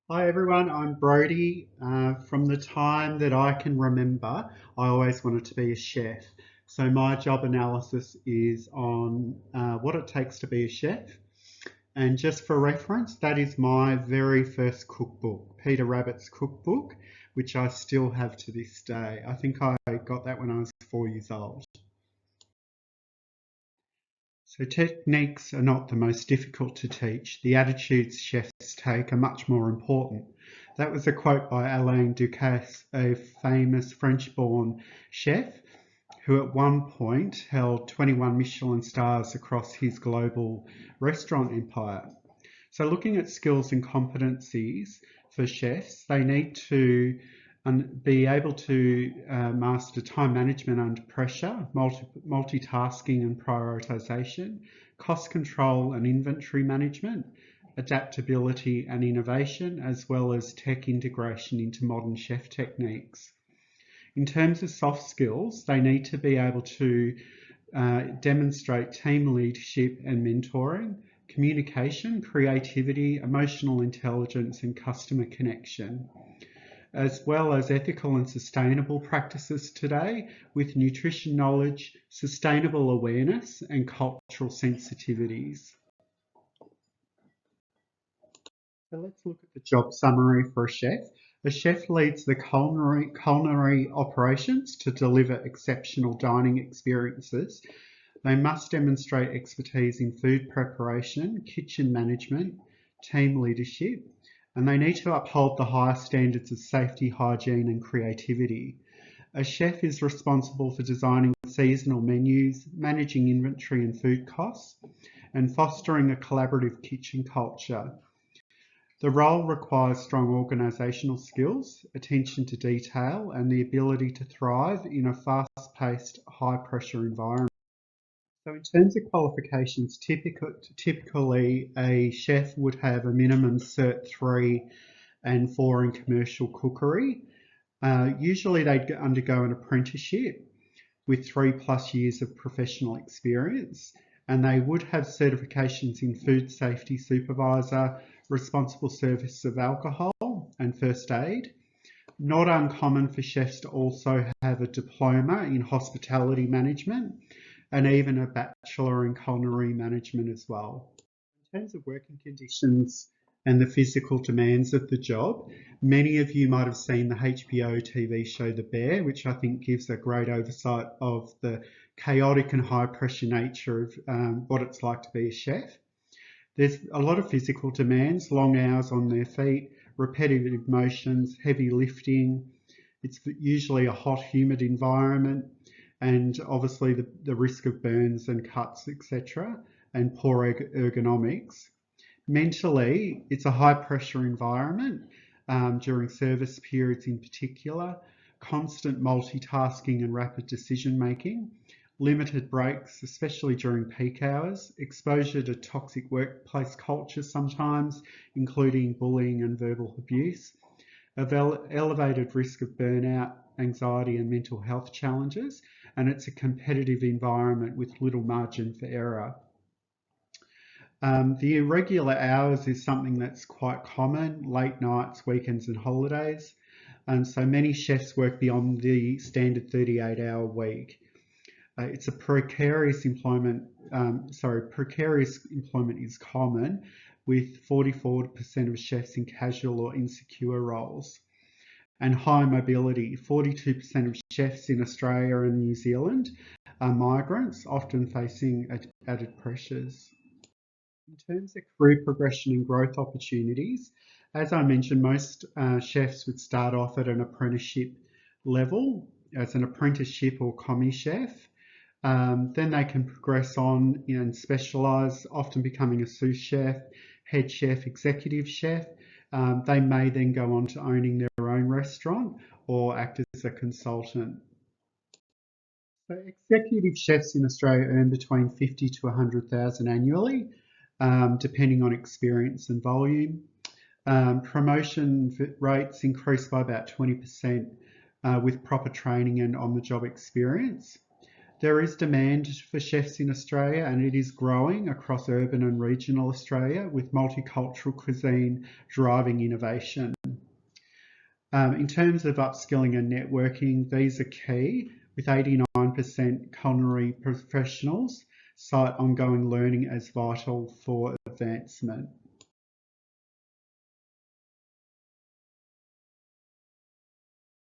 Hi everyone, I'm Brody. From the time that I can remember, I always wanted to be a chef. So my job analysis is on what it takes to be a chef. And just for reference, that is my very first cookbook, Peter Rabbit's cookbook, which I still have to this day. I think I got that when I was 4 years old. So techniques are not the most difficult to teach. The attitudes chefs take are much more important. That was a quote by Alain Ducasse, a famous French-born chef who at one point held 21 Michelin stars across his global restaurant empire. So looking at skills and competencies for chefs, they need to be able to master time management under pressure, multitasking and prioritization, cost control and inventory management, adaptability and innovation, as well as tech integration into modern chef techniques. In terms of soft skills, they need to be able to demonstrate team leadership and mentoring, communication, creativity, emotional intelligence, and customer connection, as well as ethical and sustainable practices today with nutrition knowledge, sustainable awareness, and cultural sensitivities. So let's look at the job summary for a chef. A chef leads the culinary operations to deliver exceptional dining experiences. They must demonstrate expertise in food preparation, kitchen management, team leadership, and they need to uphold the highest standards of safety, hygiene, and creativity. A chef is responsible for designing seasonal menus, managing inventory and food costs, and fostering a collaborative kitchen culture. The role requires strong organisational skills, attention to detail, and the ability to thrive in a fast-paced, high-pressure environment. So in terms of qualifications, typically a chef would have a minimum Cert 3 and 4 in commercial cookery. Usually they'd undergo an apprenticeship with 3+ years of professional experience, and they would have certifications in food safety supervisor, responsible service of alcohol, and first aid. Not uncommon for chefs to also have a diploma in hospitality management and even a bachelor in culinary management as well. In terms of working conditions and the physical demands of the job, many of you might have seen the HBO TV show The Bear, which I think gives a great oversight of the chaotic and high pressure nature of what it's like to be a chef. There's a lot of physical demands, long hours on their feet, repetitive motions, heavy lifting. It's usually a hot, humid environment, and obviously the risk of burns and cuts, etc., and poor ergonomics. Mentally, it's a high pressure environment during service periods in particular, constant multitasking and rapid decision making, limited breaks, especially during peak hours, exposure to toxic workplace culture sometimes, including bullying and verbal abuse, elevated risk of burnout, anxiety and mental health challenges, and it's a competitive environment with little margin for error. The irregular hours is something that's quite common, late nights, weekends and holidays. And so many chefs work beyond the standard 38-hour week. It's a precarious employment, precarious employment is common with 44% of chefs in casual or insecure roles. And high mobility, 42% of chefs in Australia and New Zealand are migrants, often facing added pressures. In terms of career progression and growth opportunities, as I mentioned, most chefs would start off at an apprenticeship level as an apprenticeship or commis chef. Then they can progress on and specialise, often becoming a sous chef, head chef, executive chef. They may then go on to owning their own restaurant or act as a consultant. So executive chefs in Australia earn between 50 to 100,000 annually, depending on experience and volume. Promotion rates increase by about 20% with proper training and on-the-job experience. There is demand for chefs in Australia, and it is growing across urban and regional Australia, with multicultural cuisine driving innovation. In terms of upskilling and networking, these are key, with 89% culinary professionals cite ongoing learning as vital for advancement.